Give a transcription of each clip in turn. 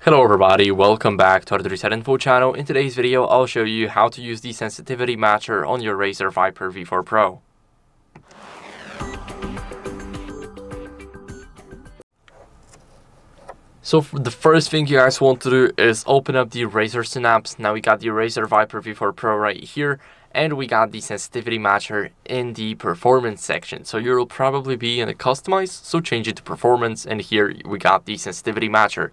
Hello everybody, welcome back to HardReset.Info channel. In today's video, I'll show you how to use the sensitivity matcher on your RAZER Viper V4 Pro. So the first thing you guys want to do is open up the Razer Synapse. Now we got the RAZER Viper V4 Pro right here, and we got the sensitivity matcher in the performance section. So you'll probably be in the customize, so change it to performance, and here we got the sensitivity matcher.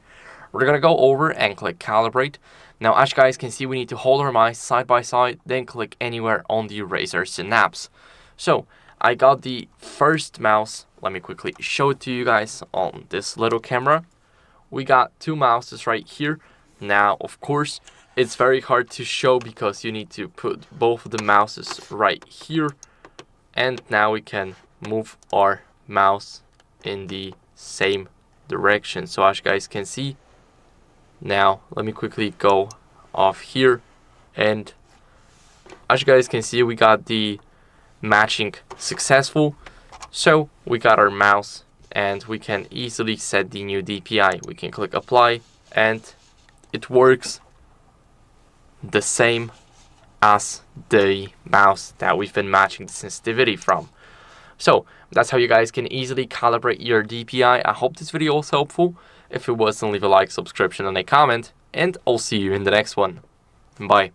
We're gonna go over and click Calibrate. Now as you guys can see, we need to hold our mice side by side, then click anywhere on the Razer Synapse. So I got the first mouse. Let me quickly show it to you guys on this little camera. We got two mouses right here. Now of course it's very hard to show because you need to put both of the mouses right here, and now we can move our mouse in the same direction. So as you guys can see, now let me quickly go off here, and as you guys can see, we got the matching successful. So we got our mouse and we can easily set the new DPI. We can click apply and it works the same as the mouse that we've been matching the sensitivity from. So that's how you guys can easily calibrate your DPI. I hope this video was helpful. If it was, then leave a like, subscription, and a comment, and I'll see you in the next one. Bye.